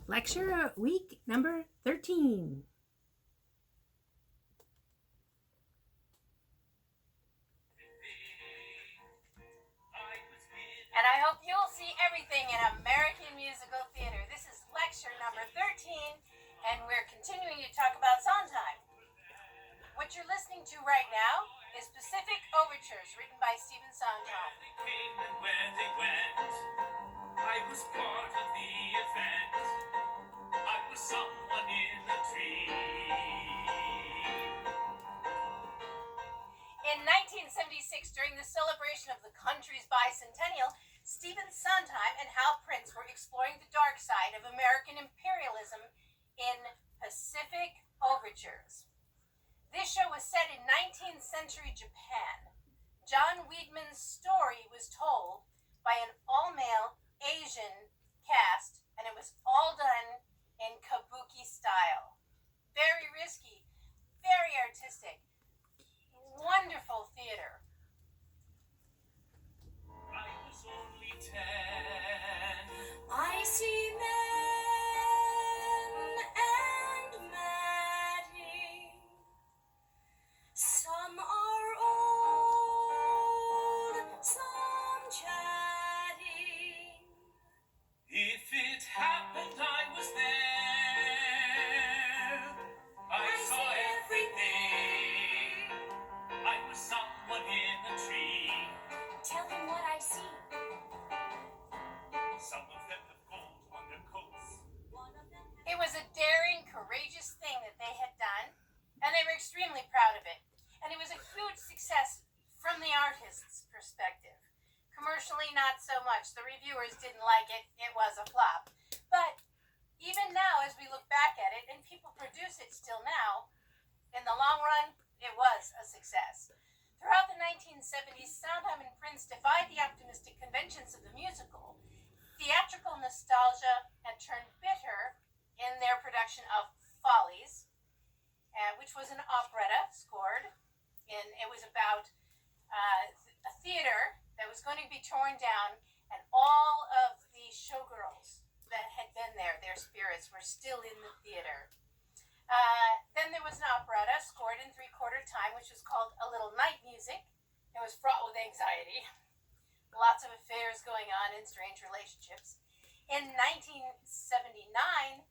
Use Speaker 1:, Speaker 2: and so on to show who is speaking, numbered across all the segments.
Speaker 1: Lecture week number 13.
Speaker 2: And I hope you'll see everything in American musical theater. This is lecture number 13, and we're continuing to talk about Sondheim. What you're listening to right now is Pacific Overtures, written by Stephen Sondheim.
Speaker 3: They came and where they went, I was part of the event. I was someone in a dream.
Speaker 2: In 1976, during the celebration of the country's bicentennial, Stephen Sondheim and Hal Prince were exploring the dark side of American imperialism in Pacific Overtures. This show was set in 19th century Japan. John Weidman's story was told by an all-male Asian cast, and it was all done in kabuki style. Very risky, very artistic, wonderful theater.
Speaker 3: I was only 10.
Speaker 4: I see men and matting. Some are old, some chatting.
Speaker 3: If it happened, I was there. I saw everything. I was someone in a tree.
Speaker 4: Tell them what I see.
Speaker 3: Some of them have gold on their coats.
Speaker 4: One of them
Speaker 2: It was a daring, courageous thing that they had done, and they were extremely proud of it. And it was a huge success from the artist's perspective. Commercially, not so much. The reviewers didn't like it. It was a flop. But even now, as we look back at it, and people produce it still now, in the long run, it was a success. Throughout the 1970s, Sondheim and Prince defied the optimistic conventions of the musical. Theatrical nostalgia had turned bitter in their production of Follies, which was an operetta scored. And it was about a theater that was going to be torn down, and all of the showgirls that had been there, their spirits were still in the theater. Then there was an operetta scored in three-quarter time, which was called A Little Night Music. It was fraught with anxiety. Lots of affairs going on and strange relationships. In 1979,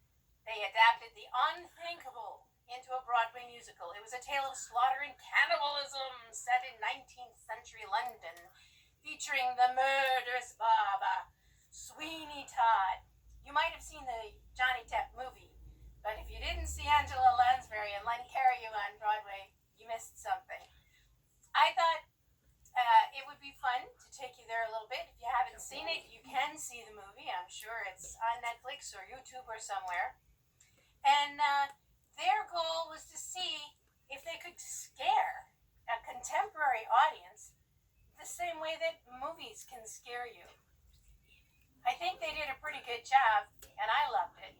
Speaker 2: they adapted The Unthinkable into a Broadway musical. It was a tale of slaughter and cannibalism set in 19th century London, featuring the murderous Baba, Sweeney Todd. You might have seen the Johnny Depp movie, but if you didn't see Angela Lansbury and Len Cariou on Broadway, you missed something. I thought it would be fun to take you there a little bit. If you haven't seen it, you can see the movie. I'm sure it's on Netflix or YouTube or somewhere. And their goal was to see if they could scare a contemporary audience the same way that movies can scare you. I think they did a pretty good job, and I loved it.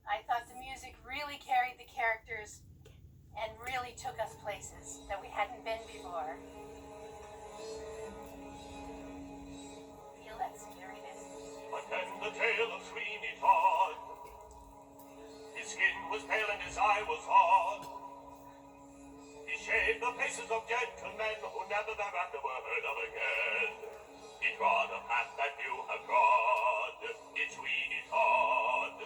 Speaker 2: I thought the music really carried the characters and really took us places that we hadn't been before. Feel that scariness.
Speaker 3: But then the tale of Sweeney Todd. His skin was pale and his eye was odd. He shaved the faces of gentlemen who never thereafter were heard of again. He trod a path that few have trod. It's Sweeney Todd,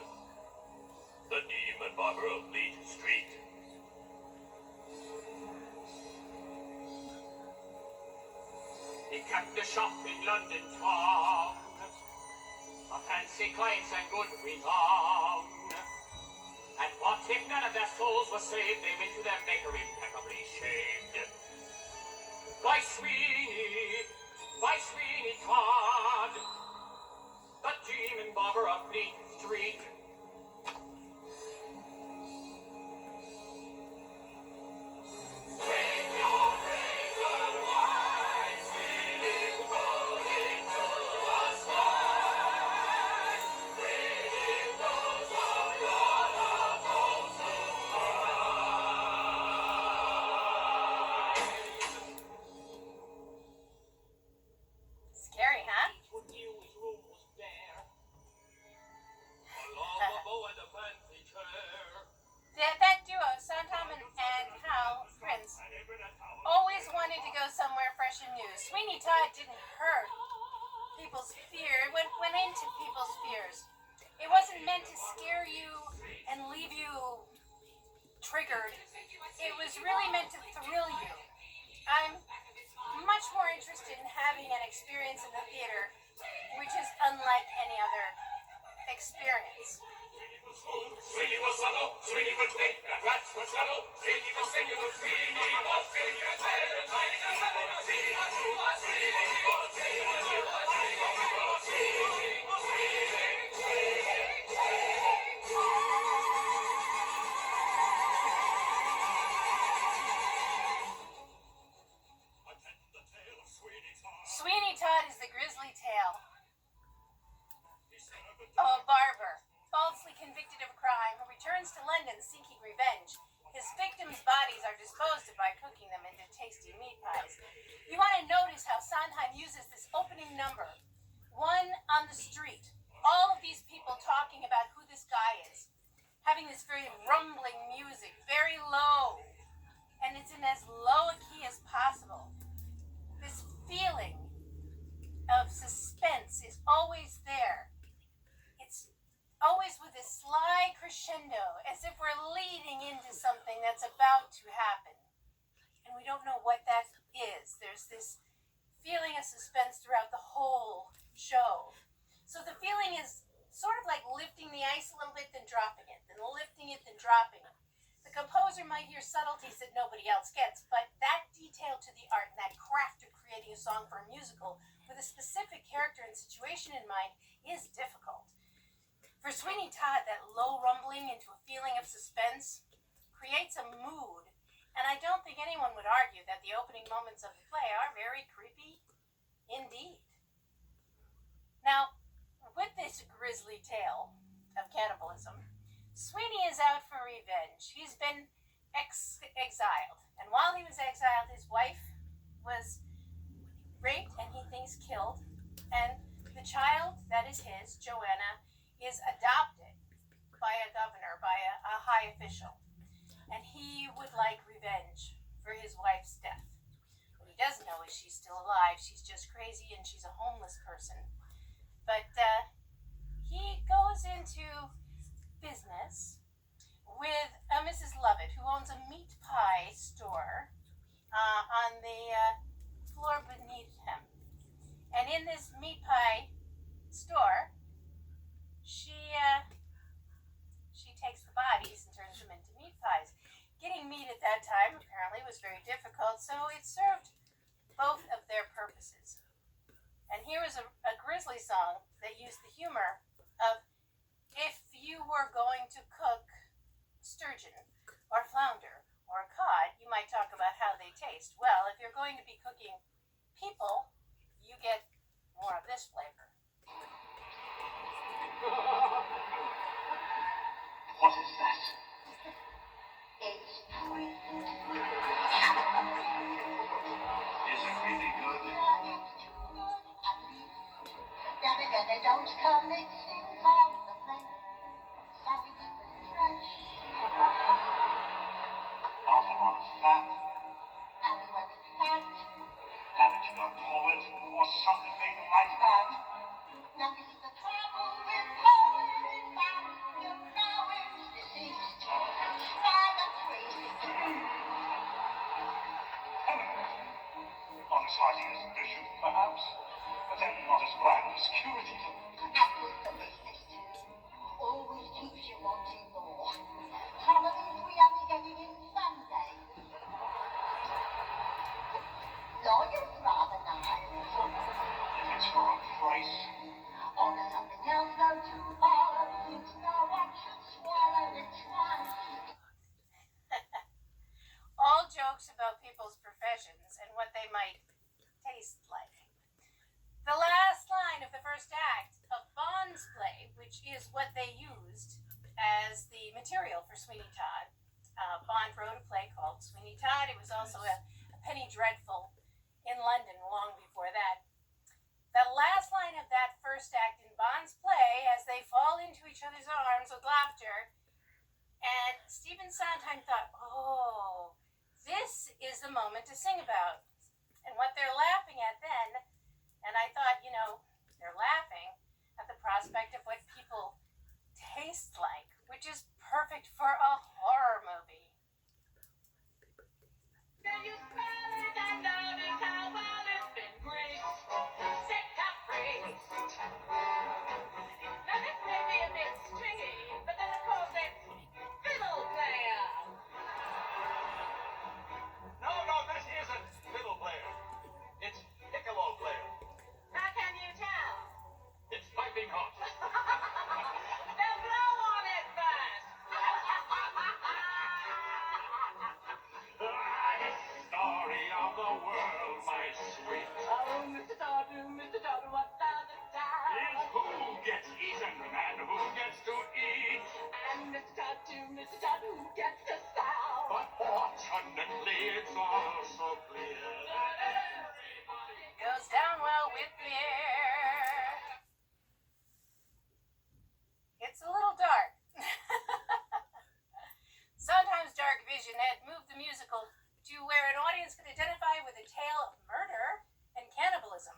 Speaker 3: the demon barber of Fleet Street. He kept a shop in London town, a fancy clients and good renown. And what if none of their souls were saved? They went to their maker impeccably shaved. By Sweeney Todd, the demon barber of Fleet Street.
Speaker 2: Scary, huh? Sweeney Todd didn't hurt people's fear. It went into people's fears. It wasn't meant to scare you and leave you triggered. It was really meant to thrill you. I'm much more interested in having an experience in the theater which is unlike any other experience.
Speaker 3: Sweeney was subtle, Sweeney was big, and rats were subtle. Sweeney was singular, Sweeney was big, and
Speaker 2: Sweeney Todd is the grisly tale of a barber, falsely convicted of a crime, who returns to London seeking revenge. His victims' bodies are disposed of by cooking them into tasty meat pies. You want to notice how Sondheim uses this opening number. One on the street. All of these people talking about who this guy is. Having this very rumbling music, very low. And it's in as low a key as possible. This feeling of suspense is always there. It's always with this sly crescendo, as if we're leading into something that's about to happen. And we don't know what that is. There's this feeling of suspense throughout the whole show. So the feeling is sort of like lifting the ice a little bit, then dropping it, then lifting it, then dropping it. The composer might hear subtleties that nobody else gets, but that detail to the art and that craft of creating a song for a musical with a specific character and situation in mind is difficult. For Sweeney Todd, that low rumbling into a feeling of suspense creates a mood, and I don't think anyone would argue that the opening moments of the play are very creepy indeed. Now, with this grisly tale of cannibalism, Sweeney is out for revenge. He's been exiled, and while he was exiled, his wife was raped and he thinks killed, and the child that is his, Joanna, is adopted by a governor, by a high official, and he would like revenge for his wife's death. What he doesn't know is she's still alive. She's just crazy and she's a homeless person. But he goes into business with Mrs. Lovett, who owns a meat pie store on the floor beneath him. And in this meat pie store, she takes the bodies and turns them into meat pies. Getting meat at that time apparently was very difficult, so it served both of their purposes. And here was a grisly song that used the humor of, if you were going to cook sturgeon or flounder or cod, you might talk about how they taste. Well, if you're going to be cooking people, you get more of this flavor.
Speaker 3: What is that?
Speaker 4: It's free.
Speaker 3: Is it really good?
Speaker 4: It's too good. Then again, they don't come mixing all the flavor, so we keep it fresh.
Speaker 3: Not a lot of fat.
Speaker 4: And when it's fat,
Speaker 3: Haven't you got poet or something like that?
Speaker 4: now this is the trouble with poet is that your now is deceased. Try the crazy
Speaker 3: Not as hearty as Bishop, perhaps, but then not as grand as Curity.
Speaker 4: and with the business too. Always keeps you wanting more. Trouble is we only get it in Sunday. Lawyers rather nice.
Speaker 3: If it's for a price,
Speaker 4: Or does something else go too far? It's no one should swallow it twice.
Speaker 2: All jokes about people's professions and what they might taste like. The last line of the first act of Bond's play, which is what they used as the material for Sweeney Todd. Bond wrote a play called Sweeney Todd. It was also a penny dreadful in London long before that. The last line of that first act in Bond's play, as they fall into each other's arms with laughter, and Stephen Sondheim thought, oh, this is the moment to sing about. And what they're laughing at then, and I thought, they're laughing at the prospect of what people taste like, which is perfect for a horror movie.
Speaker 5: Can you smell it? I notice how well it's been graced. Set top praise. Now this may be a bit stringy, but then of course it's fiddle player.
Speaker 3: No, this isn't fiddle player. It's piccolo player.
Speaker 5: How can you tell?
Speaker 3: It's piping hot.
Speaker 5: Then blow on it first.
Speaker 3: Story of the world, my sweet,
Speaker 5: Oh, Mr. Dardo, what does it
Speaker 3: is
Speaker 5: sound?
Speaker 3: who gets eaten and who gets to eat.
Speaker 5: And Mr. Dardo, who gets the sound?
Speaker 3: But fortunately, it's all so clear that
Speaker 2: Goes down well with beer. It's a little dark. Sondheim's dark vision had moved the musical to where an audience could identify with a tale of murder and cannibalism.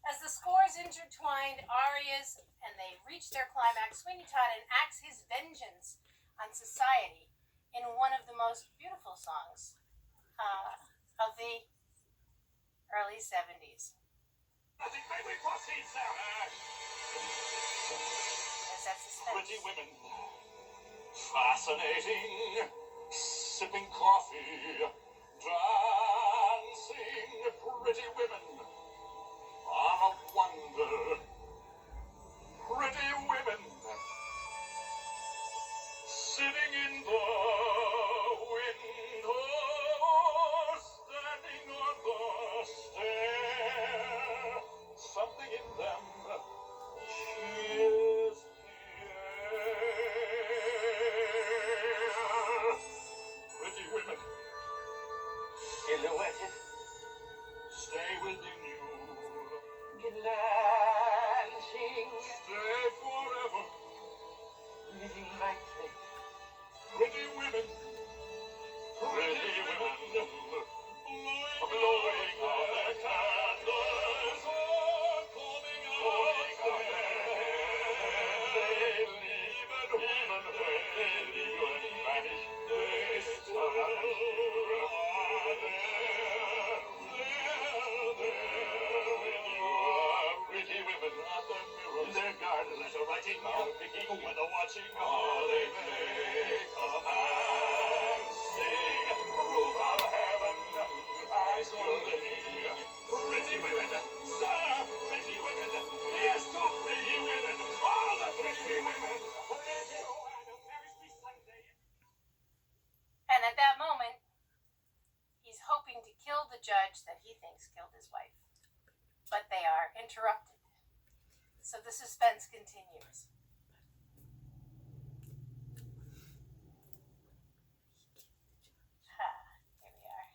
Speaker 2: As the scores intertwined arias and they reached their climax, Sweeney Todd enacts his vengeance on society in one of the most beautiful songs of the early 70s.
Speaker 3: nothing may we proceed, sir.
Speaker 2: There's that suspense.
Speaker 3: Pretty women, fascinating, sipping coffee, dancing, pretty women are a wonder. Pretty women sitting in the window, standing on the stair, something in them cheers the air. Pretty women, silhouetted, stay within you, glancing, stay forever, living lightly. Pretty women, blowing out their candles, combing out their hair. They leave and when they leave and vanish, they still are there with you. Pretty women at the mirror, their garden letter writing, mouth picking, weather watching, all they make a man sing. Roof of heaven, eyes on living. Pretty women, sir, pretty women, yes to pretty women, all the pretty women.
Speaker 2: And at that moment, he's hoping to kill the judge that he thinks killed his wife. But they are interrupted. So the suspense continues. Here we are.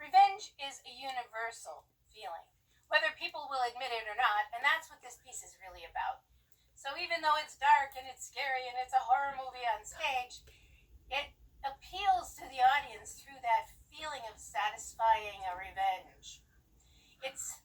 Speaker 2: Revenge is a universal feeling, whether people will admit it or not, and that's what this piece is really about. So even though it's dark and it's scary and it's a horror movie on stage, it appeals to the audience through that feeling of satisfying a revenge. It's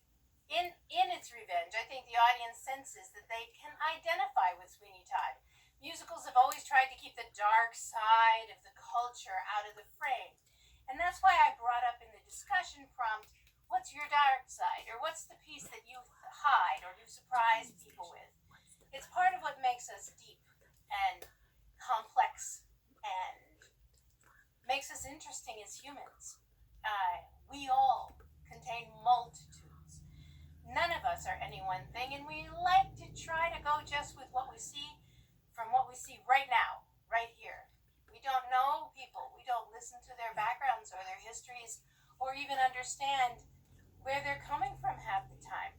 Speaker 2: in its revenge, I think the audience senses that they can identify with Sweeney Todd. Musicals have always tried to keep the dark side of the culture out of the frame. And that's why I brought up in the discussion prompt, what's your dark side? Or what's the piece that you hide or you surprise people with? It's part of what makes us deep and complex and makes us interesting as humans. We all contain multitudes. None of us are any one thing, and we like to try to go just with what we see from what we see right now, right here. We don't know people. We don't listen to their backgrounds or their histories or even understand where they're coming from half the time.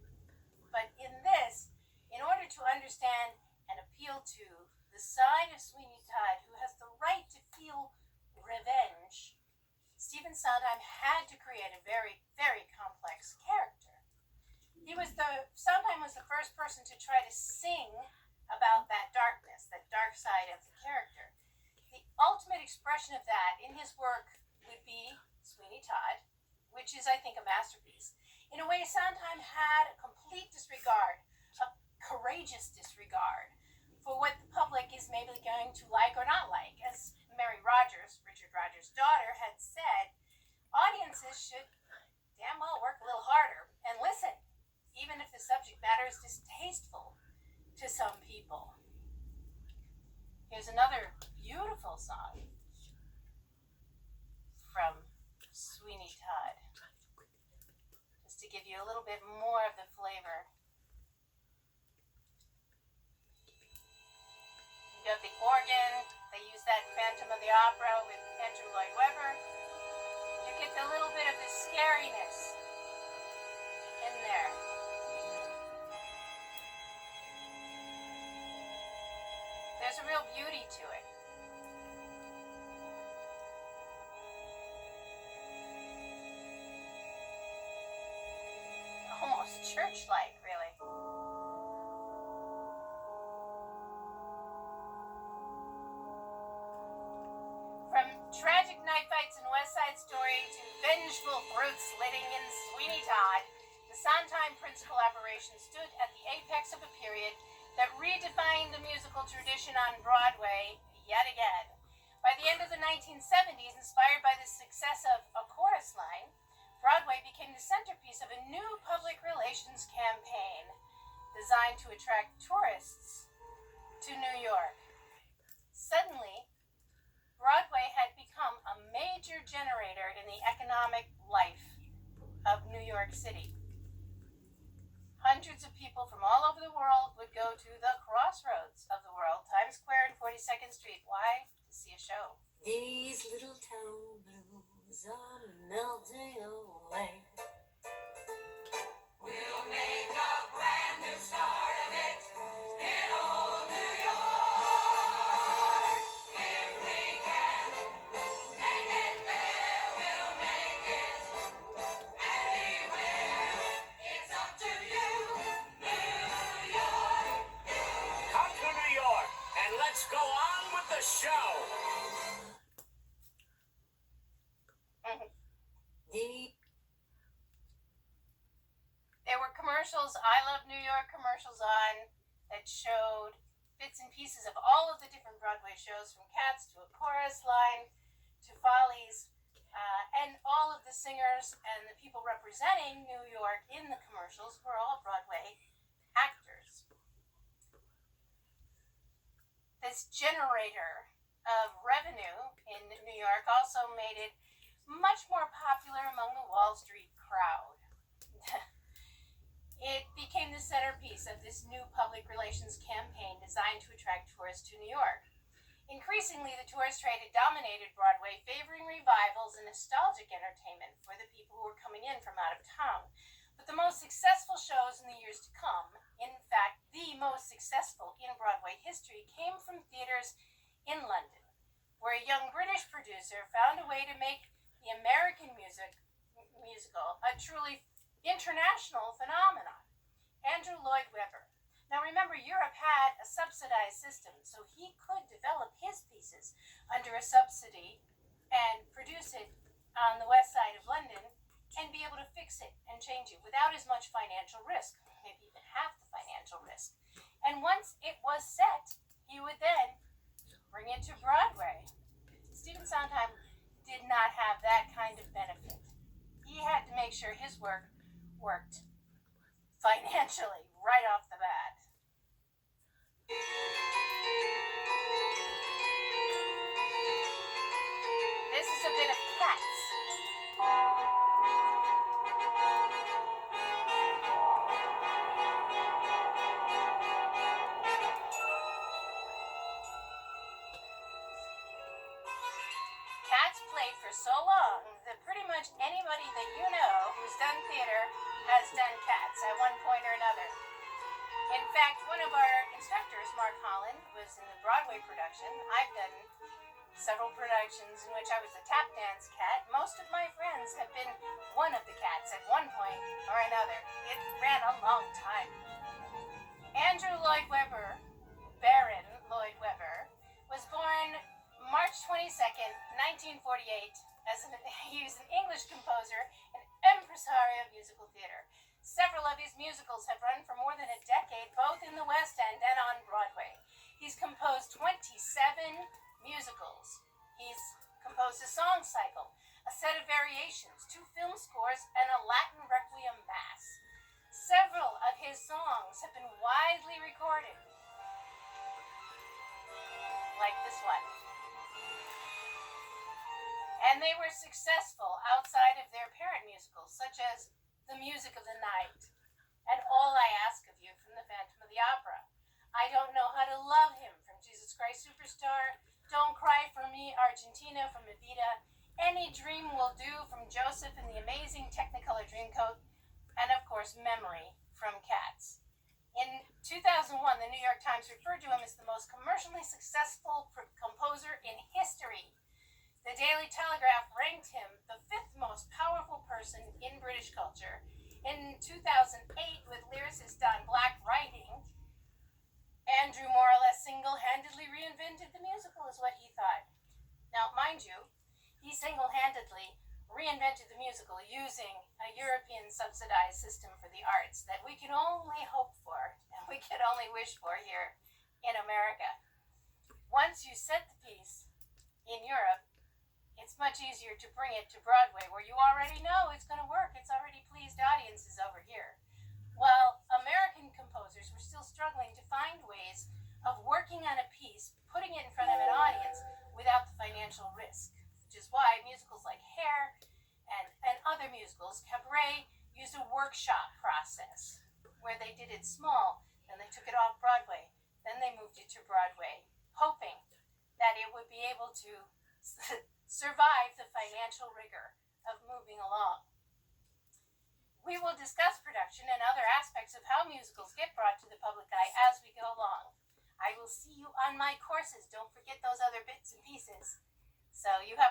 Speaker 2: But in this, in order to understand and appeal to the side of Sweeney Todd who has the right to feel revenge, Stephen Sondheim had to create a very, very complex character. Sondheim was the first person to try to sing about that darkness, that dark side of the character. The ultimate expression of that in his work would be Sweeney Todd, which is, I think, a masterpiece. In a way, Sondheim had a complete disregard, a courageous disregard for what the public is maybe going to like or not like. As Mary Rogers, Richard Rogers' daughter, had said, audiences should damn well work a little harder and listen, even if the subject matter is distasteful to some people. Here's another beautiful song from Sweeney Todd, just to give you a little bit more of the flavor. You got the organ, they use that Phantom of the Opera with Andrew Lloyd Webber. You get a little bit of the scariness in there. There's a real beauty to it. Almost church-like, really. From tragic knife fights in West Side Story to vengeful throat slitting in Sweeney Todd, the Sondheim principal operation stood at the apex of a period that redefined the musical tradition on Broadway yet again. By the end of the 1970s, inspired by the success of A Chorus Line, Broadway became the centerpiece of a new public relations campaign designed to attract tourists to New York. Suddenly, Broadway had become a major generator in the economic life of New York City. Hundreds of people from all over the world would go to the crossroads of the world, Times Square and 42nd Street. Why? To see a show.
Speaker 6: These little town blues are melting away. We'll make a brand new start of it in old New York. If we can make it there, we'll make it anywhere. It's up to you, New York.
Speaker 3: Come to New York and let's go on with the show.
Speaker 2: There were commercials, I Love New York commercials on that showed bits and pieces of all of the different Broadway shows, from Cats to A Chorus Line to Follies, and all of the singers and the people representing New York in the commercials were all Broadway actors. This generator of revenue in New York also made it much more popular among the Wall Street crowd. It became the centerpiece of this new public relations campaign designed to attract tourists to New York. Increasingly, the tourist trade had dominated Broadway, favoring revivals and nostalgic entertainment for the people who were coming in from out of town. But the most successful shows in the years to come, in fact, the most successful in Broadway history, came from theaters in London, where a young British producer found a way to make the American musical a truly international phenomenon. Andrew Lloyd Webber. Now remember, Europe had a subsidized system, so he could develop his pieces under a subsidy and produce it on the west side of London and be able to fix it and change it without as much financial risk, maybe even half the financial risk. And once it was set, he would then bring it to Broadway. Stephen Sondheim did not have that kind of benefit. He had to make sure his work worked financially right off the bat. This is a bit of Cats. Cats played for so long that pretty much anybody that you know who's done theater has done Cats at one point or another. In fact, one of our instructors, Mark Holland, was in the Broadway production. I've done several productions in which I was the tap dance cat. Most of my friends have been one of the cats at one point or another. It ran a long time. Andrew Lloyd Webber, Baron Lloyd Webber, was born March 22nd, 1948. He was an English composer and impresario of musical theater. of his musicals have run for more than a decade, both in the West End and on Broadway. He's composed 27 musicals. He's composed a song cycle, a set of variations, 2 film scores, and a Latin Requiem Mass. Several of his songs have been widely recorded, like this one. And they were successful outside of their parent musicals, such as The Music of the Night and All I Ask of You from The Phantom of the Opera. I Don't Know How to Love Him from Jesus Christ Superstar, Don't Cry for Me, Argentina from Evita, Any Dream Will Do from Joseph and the Amazing Technicolor Dreamcoat, and of course Memory from Cats. In 2001, the New York Times referred to him as the most commercially successful composer in history. The Daily Telegraph ranked him the 5th most powerful person in British culture. In 2008, with lyricist Don Black writing, Andrew more or less single-handedly reinvented the musical, is what he thought. Now, mind you, he single-handedly reinvented the musical using a European subsidized system for the arts that we can only hope for and we can only wish for here in America. Once you set the piece in Europe, it's much easier to bring it to Broadway, where you already know it's going to work. It's already pleased audiences over here. While American composers were still struggling to find ways of working on a piece, putting it in front of an audience without the financial risk, which is why musicals like Hair and other musicals, Cabaret, used a workshop process where they did it small, then they took it off Broadway, then they moved it to Broadway, hoping that it would be able to survive the financial rigor of moving along. We will discuss production and other aspects of how musicals get brought to the public eye as we go along. I will see you on my courses. Don't forget those other bits and pieces. So you have